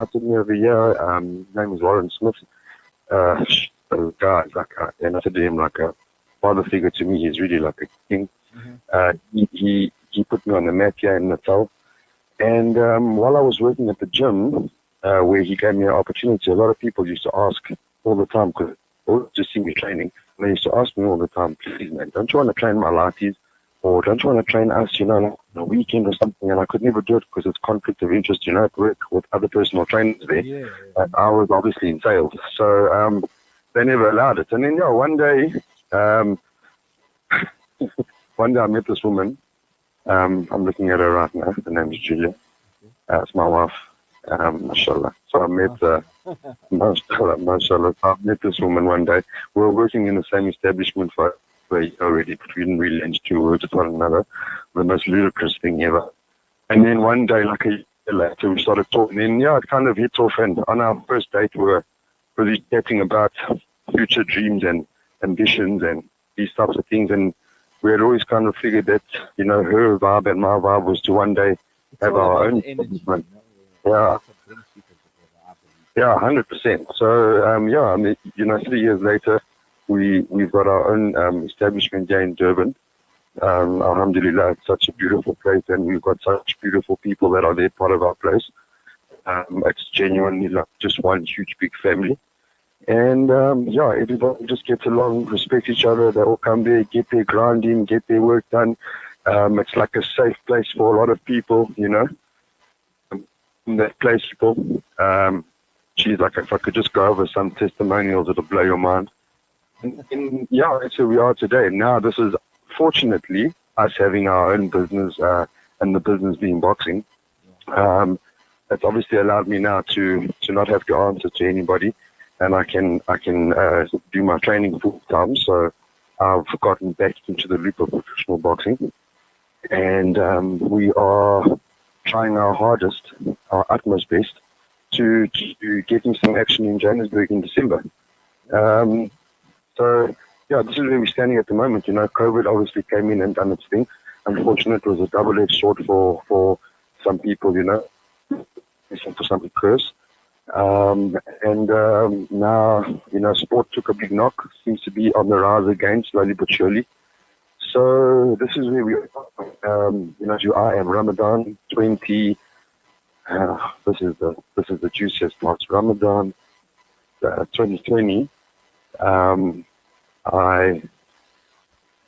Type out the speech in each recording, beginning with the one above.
to me over here. His name is Warren Smith. Uh, a guy, and I said to him, like a father figure to me. He's really like a king. Mm-hmm. He put me on the mat here in Natal. And while I was working at the gym, where he gave me an opportunity, a lot of people used to ask all the time, because they just see me training, and they used to ask me all the time, please, man, don't you want to train my Latis? Or don't you want to train us, like on a weekend or something? And I could never do it because it's conflict of interest, at work with other personal trainers there. Yeah. And I was obviously in sales. So they never allowed it. And then, um, one day I met this woman. I'm looking at her right now. Her name is Julia. It's my wife, mashallah. So I met, mashallah. I met this woman one day. We were working in the same establishment for a year already, but we didn't really exchange two words with one another. The most ludicrous thing ever. And then one day, like a year later, we started talking. And it kind of hit off. And on our first date, we were really chatting about future dreams and ambitions and these types of things. And we had always kind of figured that, her vibe and my vibe was to one day have our own movement. Yeah. Yeah, 100%. So, I mean, 3 years later, we've got our own establishment here in Durban. Alhamdulillah, it's such a beautiful place, and we've got such beautiful people that are there, part of our place. It's genuinely like just one huge big family. And everybody just gets along, respect each other. They all come there, get their grind in, get their work done. It's like a safe place for a lot of people, in that place, people. Geez, like if I could just go over some testimonials, it'll blow your mind. And that's who we are today. Now, this is fortunately us having our own business, and the business being boxing. It's obviously allowed me now to not have to answer to anybody, and I can do my training full time. So I've gotten back into the loop of professional boxing, and we are trying our hardest, our utmost best, to getting some action in Johannesburg in December. This is where we're standing at the moment. COVID obviously came in and done its thing. Unfortunately, it was a double-edged sword for some people, for some curse. Now, sport took a big knock. Seems to be on the rise again, slowly but surely. So this is where we are. I am Ramadan 20. This is the juiciest part. Ramadan 2020.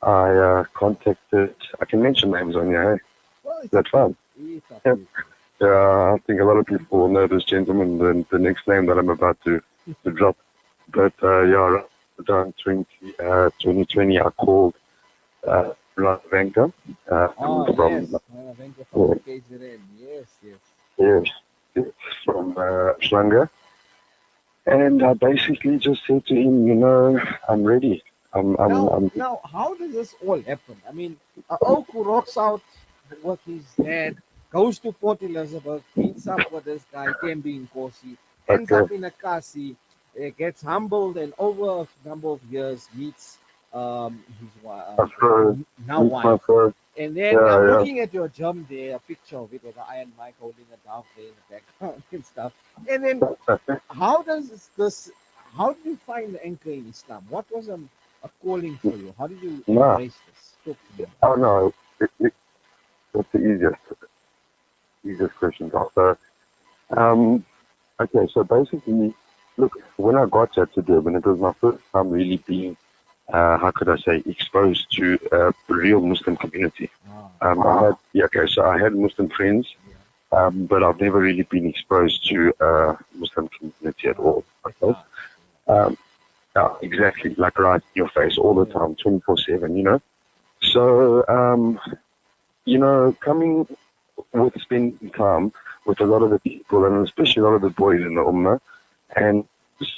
I contacted. I can mention names on here. Hey? Well, Is that fun? yeah. Yeah, I think a lot of people will know this gentleman, the next name that I'm about to drop. But Ramadan 2020, I called Venka Oh, from yes. Venka from KZN. Yes. yes, from Shlanga. And I basically just said to him, I'm ready. Now, how does this all happen? I mean, Oku rocks out with his dad, goes to Port Elizabeth, meets up with this guy, Tembi in Kosi, ends Okay. up in a Kasi, gets humbled, and over a number of years meets his So, now meet my wife. first, And then I'm yeah, looking at your gym there, a picture of it with the Iron Mike holding a dove there in the background and stuff. And then yeah. how does this, how did you find the anchor in Islam? What was a calling for you? How did you No, embrace this? Talk to me. oh no, that's the easiest question. So, um, okay, so basically, look, when I got here to Durban, it was my first time really being, how could I say, exposed to a real Muslim community. I had Muslim friends, but I've never really been exposed to a Muslim community at all. Okay? Um, yeah, exactly, like right in your face all the time, 24/7. So, coming with spending time with a lot of the people, and especially a lot of the boys in the Ummah, and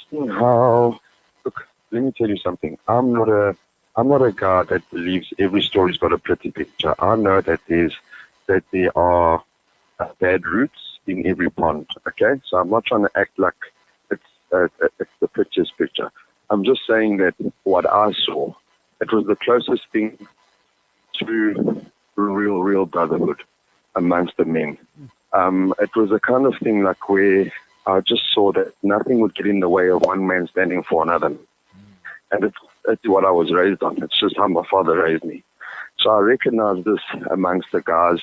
seeing how, look, let me tell you something. I'm not a guy that believes every story's got a pretty picture. I know that there are bad roots in every pond. Okay, so I'm not trying to act like it's the prettiest picture. I'm just saying that what I saw, it was the closest thing to real brotherhood amongst the men. It was a kind of thing like where I just saw that nothing would get in the way of one man standing for another. And it's what I was raised on. It's just how my father raised me. So I recognize this amongst the guys.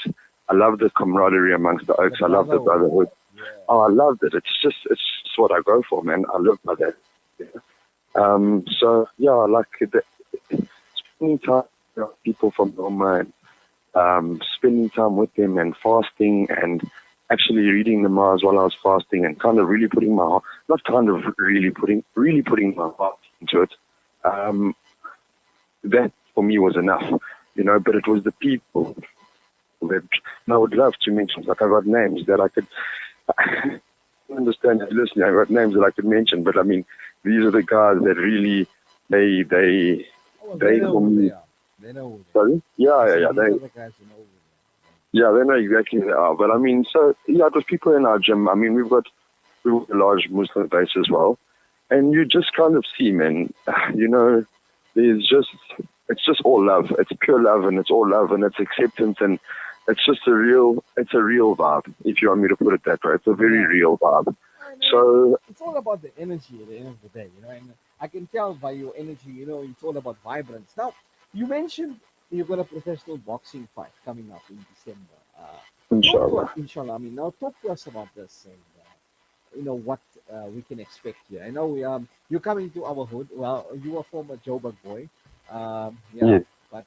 I love the camaraderie amongst the Oaks. I love the brotherhood. Yeah. Oh, I loved it. It's just what I go for, man. I live by that. Yeah. So yeah, I like spending time with people from Roma and spending time with them and fasting and actually reading the Mars while I was fasting and kind of really putting my heart, not kind of really putting my heart into it. That for me was enough, but it was the people that, and I would love to mention, like I got names that I could, I understand if listening, I got names that I could mention, but I mean, these are the guys that really, they for me. They know who they are. Sorry? Yeah. These are the guys who know who they Yeah, they know exactly who they are. But I mean, so yeah, it was people in our gym. I mean, we've got a large Muslim base as well, and you just kind of see, man. It's just all love. It's pure love, and it's all love, and it's acceptance, and it's just a real vibe. If you want me to put it that way, it's a very real vibe. are. So It's all about the energy at the end of the day, and I can tell by your energy, it's all about vibrance. Now, you mentioned you've got a professional boxing fight coming up in December. inshallah. Inshallah. I mean, now talk to us about this and what we can expect here. I know you're coming to our hood. Well, you are former Joburg boy. Yeah. Yeah. But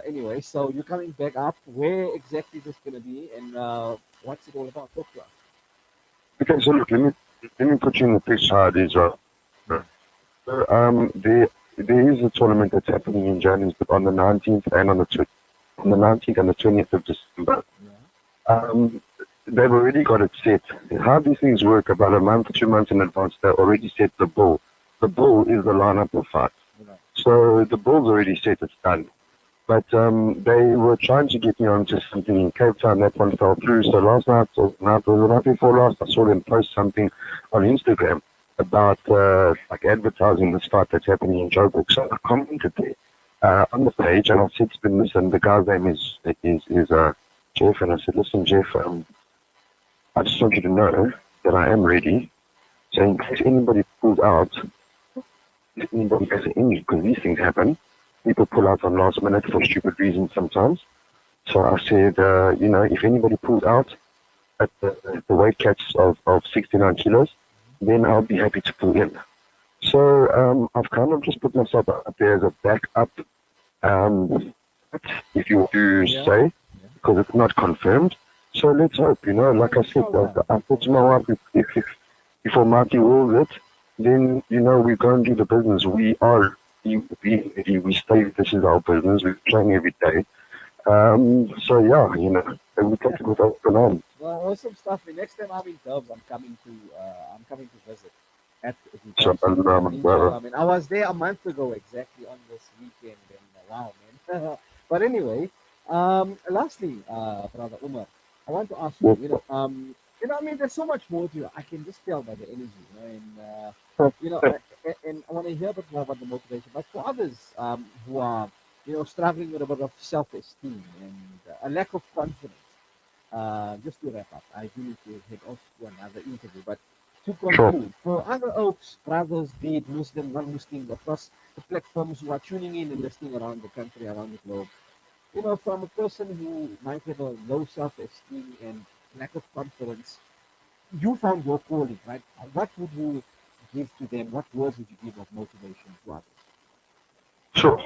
anyway, so you're coming back up. Where exactly is this going to be, and what's it all about? Talk to us. Okay, so look, let me put you in the picture how it is, right? So, there is a tournament that's happening in Johannesburg on the 19th and on the 19th and the 20th of December. Yeah. They've already got it set. How these things work, about a month, 2 months in advance, they already set the bull. The bull is the lineup of fights. Right. So the bull's already set, it's done. But they were trying to get me onto something in Cape Town. That one fell through. So last night, or the night before last, I saw them post something on Instagram about like advertising this fight that's happening in Joburg. So I commented there on the page, and I said to them, listen, the guy's name is Jeff, and I said, listen, Jeff, I just want you to know that I am ready. So in case anybody pulls out, if anybody has an injury, because these things happen, people pull out on last minute for stupid reasons sometimes. So I said, if anybody pulls out at the weight catch of 69 kilos, then I'll be happy to pull in. So I've kind of just put myself out there as a backup, if you do say, because it's not confirmed. So let's hope, like I said, I said to my wife, if Almighty wills it, then, we go and do the business. We are being ready. We stay, this is our business. We're playing every day. So yeah, and we take it with open arms. Well, awesome stuff. The next time I'm in Dubs, I'm coming to visit at the So, Inshallah. I mean, I was there a month ago exactly on this weekend, and wow, man. But anyway, lastly, Brother Umar, I want to ask you, I mean, there's so much more to it. I can just tell by the energy, and I want to hear a bit more about the motivation. But for others who are, struggling with a bit of self-esteem and a lack of confidence, just to wrap up, I do need to head off to another interview, but to conclude, for other Oaks, brothers, be it Muslim, non-Muslim, across the platforms who are tuning in and listening around the country, around the globe, from a person who might have a low self-esteem and lack of confidence, you found your calling, right? What would you give to them? What words would you give of motivation to others? Sure.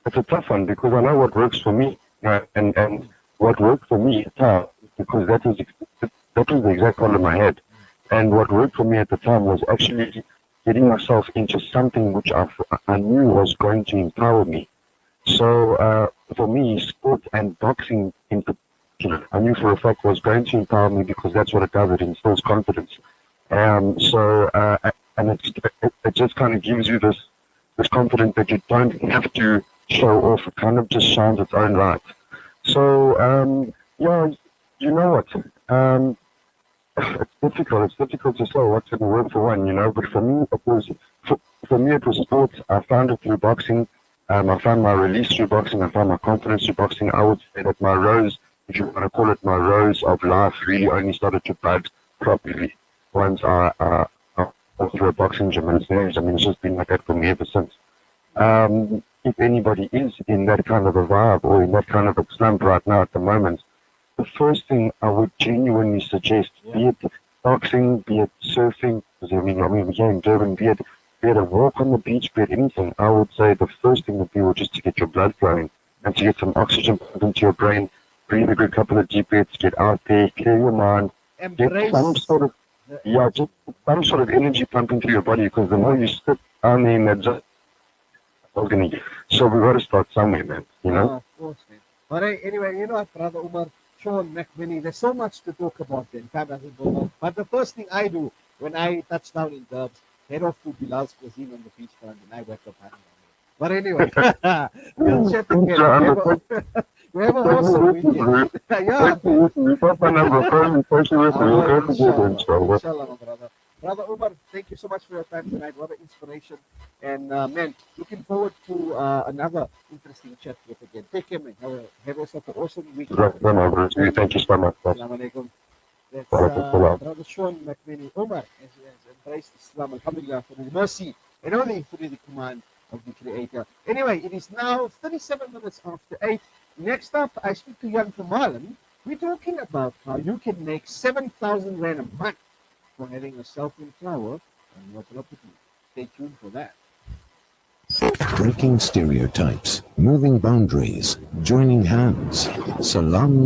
It's a tough one because I know what works for me, and what worked for me at the time, because that was the exact problem I had, and what worked for me at the time was actually getting myself into something which I knew was going to empower me. So for me, sport and boxing in particular, I knew for a fact was going to empower me because that's what it does. It instills confidence. And it just kind of gives you this confidence that you don't have to show off. It kind of just shines its own light. So you know what? It's difficult. It's difficult to say what's going to work for one, But for me, it was sports. I found it through boxing. I found my release through boxing. I found my confidence through boxing. I would say that my rose if you want to call it, my rose of life really only started to bud properly once I went through a boxing gym and things. I mean, it's just been like that for me ever since. If anybody is in that kind of a vibe or in that kind of a slump right now at the moment, the first thing I would genuinely suggest, be it boxing, be it surfing, because I mean, we're here in Durban, be it a walk on the beach, be it anything, I would say the first thing would be just to get your blood flowing and to get some oxygen pumped into your brain, breathe a good couple of deep breaths, get out there, clear your mind, get some sort of, just some sort of energy pumping through your body, because the more you sit down there in that zone, so we got to start somewhere, man, you know? Of course, man. But hey, anyway, you know what, Brother Umar, Shaun McMinnie, there's so much to talk about then. Time doesn't go on. But the first thing I do when I touch down in Durbs, head off to Bilal's cuisine on the beachfront and I wake up having a meal. But anyway, we'll chat again. We have a awesome weekend. Yeah. Inshallah, my brother. Brother Umar, thank you so much for your time tonight. What an inspiration. And man, looking forward to another interesting chat with again. Take care, man. Have yourself an awesome weekend. Thank you so much. Assalamu alaikum. That's Brother Shaun McMinnie. Umar has embraced Islam, alhamdulillah, for the mercy and only through the command of the Creator. Anyway, it is now 37 minutes after 8. Next up, I speak to Jan from Marlin. We're talking about how you can make 7,000 Rand a month for having a cell-phone tower on your property. Stay tuned for that. Breaking stereotypes, moving boundaries, joining hands. Salam